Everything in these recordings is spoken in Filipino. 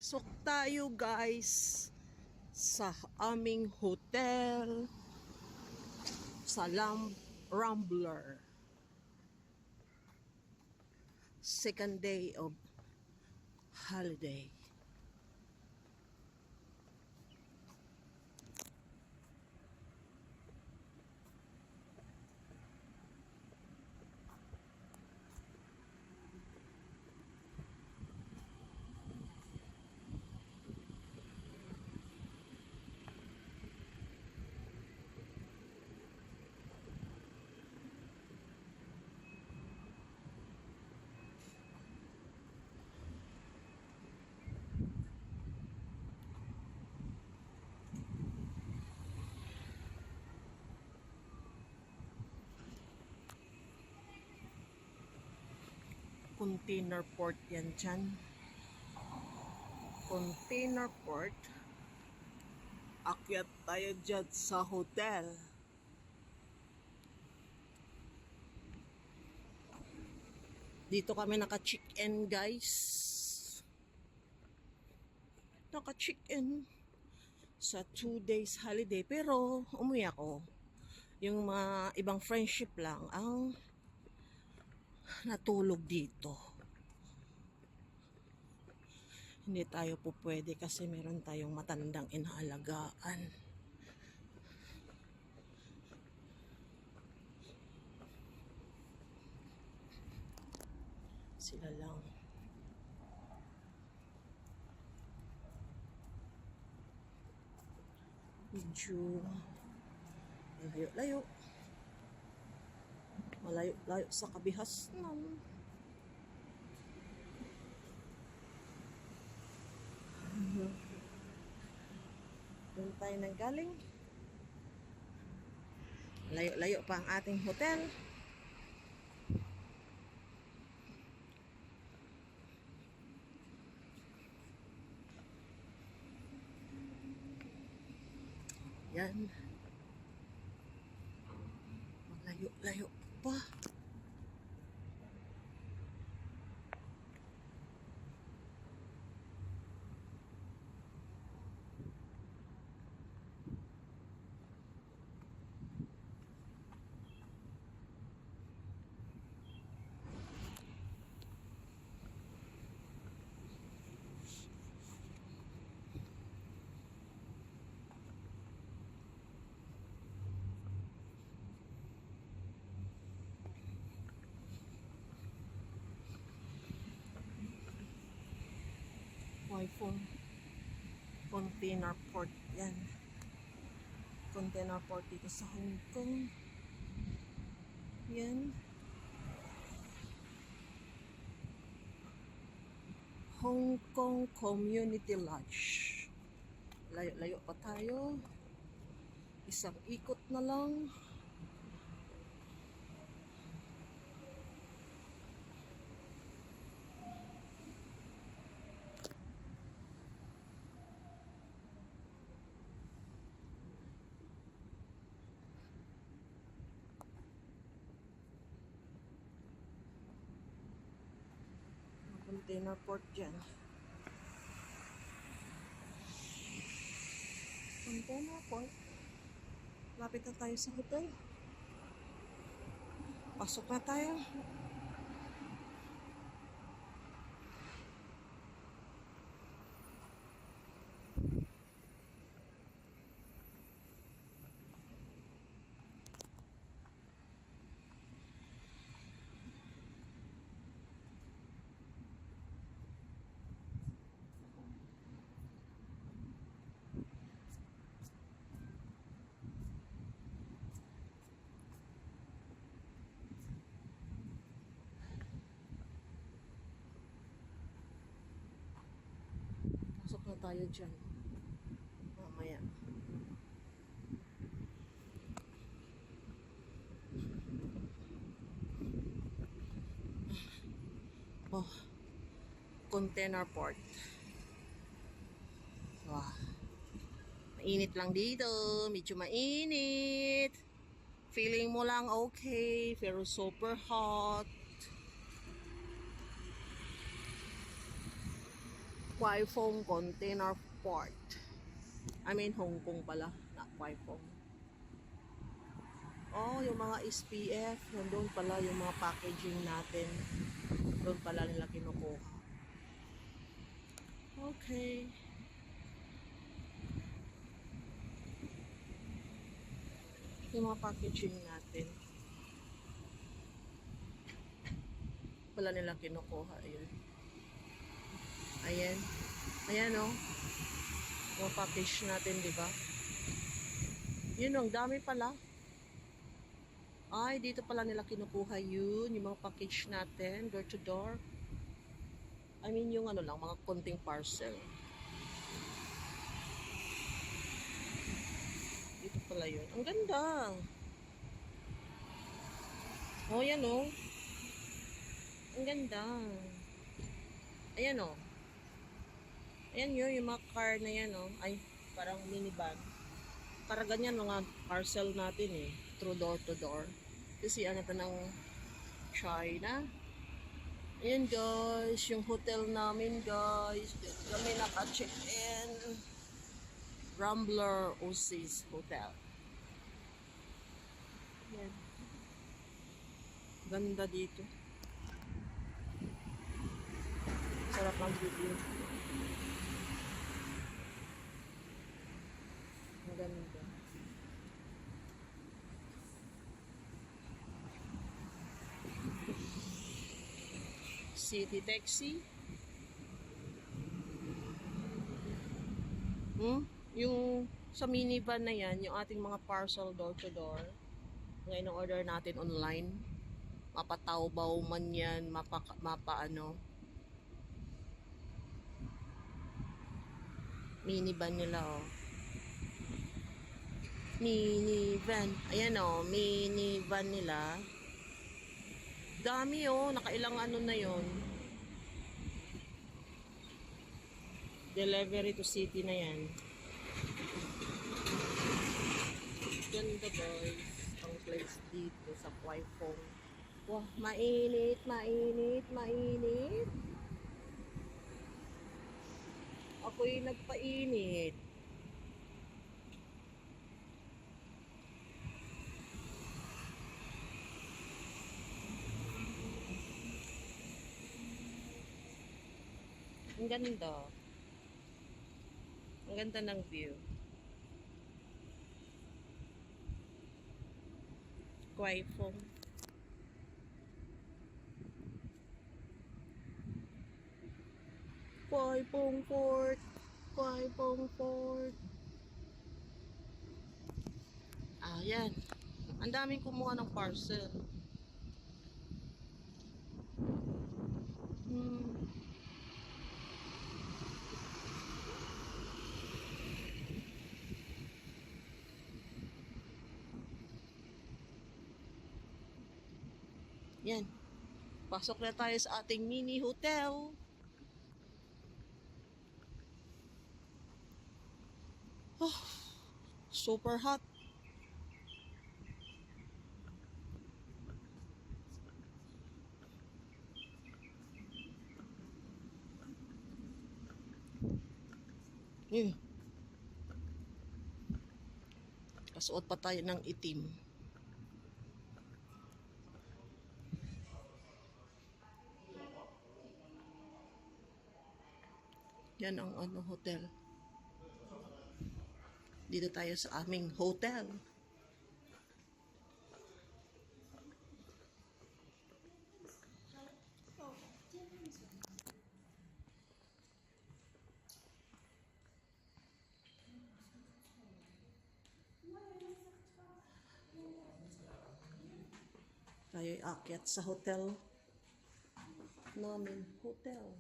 So tayo guys sa aming hotel sa Rambler. Second day of holiday. Container port yan dyan. Container port. Akyat tayo dyan sa hotel. Dito kami naka-check-in guys. Naka-check-in sa 2 days holiday. Pero umuwi ako. Yung mga ibang friendship lang ang natulog dito. Hindi tayo po pwede kasi meron tayong matandang inaalagaan. Sila lang. Medyo layo-layo. Malayo-layo sa kabihasnan. Doon tayo nanggaling. Layo-layo pa ang ating hotel. Yan. Malayo-layo pa. iPhone container port yan. Container port dito sa Hong Kong. Yan. Hong Kong Community Lodge. Layo-layo pa tayo. Isang ikot na lang. Container port dyan. Container port. Lapit na tayo sa hotel. Pasok na tayo. Pasok na tayo dyan. Mamaya. Oh. Container port. Wow. Mainit lang dito. Medyo mainit. Feeling mo lang okay. Pero super hot. Kwai Fong Container Port. I mean, Hong Kong pala, not Kwai Fong. Oh, yung mga SPF, nandun pala yung mga packaging natin. Doon pala nila kinukuha. Okay. Yung mga packaging natin. Pala nila kinukuha. Ayun. Ayan. Ayan o. Oh. Yung package natin, di ba? Yun o, ang dami pala. Ay, dito pala nila kinukuha yun. Yung mga package natin, door to door. I mean, yung ano lang, mga konting parcel. Dito pala yun. Ang ganda. Oh, yan o. Ang ganda. Ayan o. Ayan yun, yung mga car na yan o. Ay, parang minivan. Para ganyan mga parcel natin eh. Through door to door. Kasi ano ito ng China. Ayan guys, yung hotel namin guys. Kami naka-check-in. Rambler Oasis Hotel. Ayan. Ganda dito. Sarap ang video. Ang ganda. City taxi. Yung sa minivan na yan, yung ating mga parcel door to door. Ngayon ang order natin online. Mapa-Taobao man yan, mapa ano. Minivan nila oh. Minivan. Ayan oh, minivan nila. Dami oh, nakailang ano na yon. Delivery to city na yan. Ganda guys. Ang place dito sa Kwai Fong. Wah, mainit, mainit, mainit. Ako'y nagpainit. Ang ganda. Ang ganda ng view. Kwai Fong. Kwai Fong Fort. Kwai Fong Fort. Ayan. Ang daming kumuha ng parcel. Yan. Pasok na tayo sa ating mini hotel. Oh, super hot. Kasuot pa tayo ng itim. Yan ang ano hotel. Dito tayo sa aming hotel. Tayo'y akyat sa hotel namin. Hotel.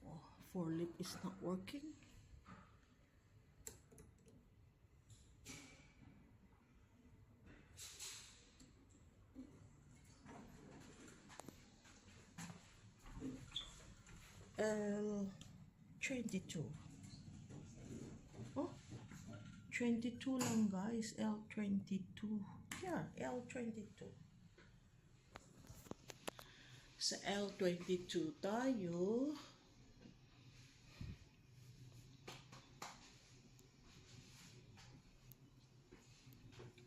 Oh, forklift is not working. L22. Oh, 22 lang guys. L22. Yeah, L22. Sa L22 tayo.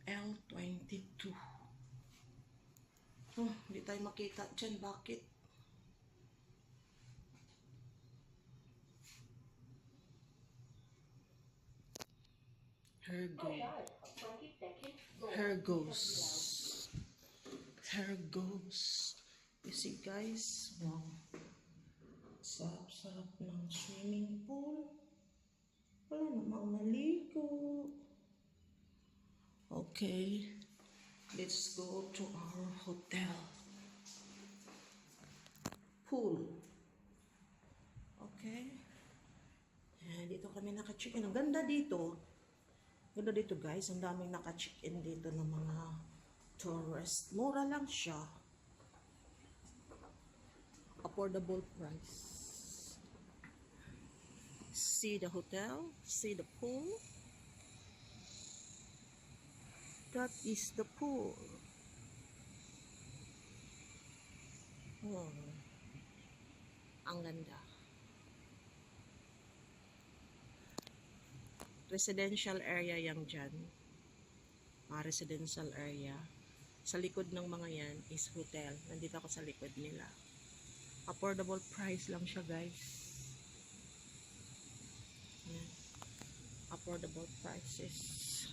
L22. Oh, hindi tayo makita dyan. Bakit? Here goes. Here goes. Here goes. You see guys? Wow. Sarap-sarap ng swimming pool. Wala namang naligo. Okay. Let's go to our hotel. Pool. Okay. Dito kami naka-check-in. Ang ganda dito. Ganda dito guys. Ang daming naka-check-in dito ng mga tourist. Mura lang siya. Affordable price. See the hotel. See the pool. That is the pool. Oh. Ang ganda. Residential area yang dyan. Mga residential area. Sa likod ng mga yan is hotel. Nandito ako sa likod nila. Affordable price lang siya guys. Yan. Affordable prices.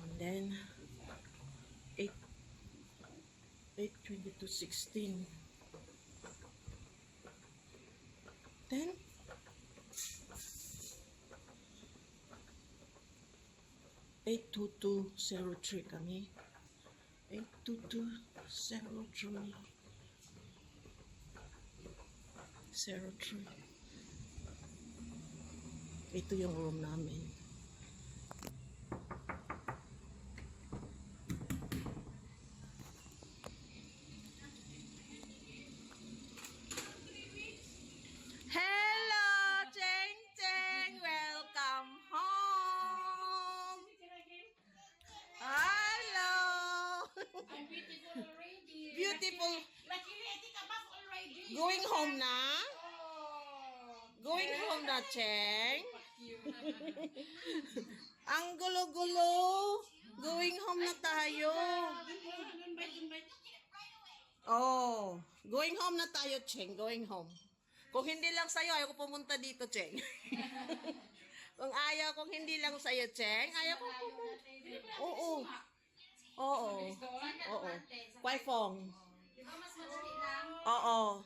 And then 8/22/16. Then 8/22/03 kami. 8/22/03. 03. Ito yung room namin. Hello, Cheng Cheng! Welcome home! Hello! I'm beautiful already. Beautiful. Luckily, ka back already. Going home na? Oh. Going home na, Cheng? Fuck you. Ang gulo-gulo! Going home na tayo! Invite. Oh, going home na tayo, Cheng. Going home. Kung hindi lang sa'yo, ayaw ko pumunta dito, Cheng. Kung hindi lang sa'yo, Cheng, ayaw ko pumunta. Oo. Oo. Oo. Kwai Fong. Di ba mas madali lang? Oo.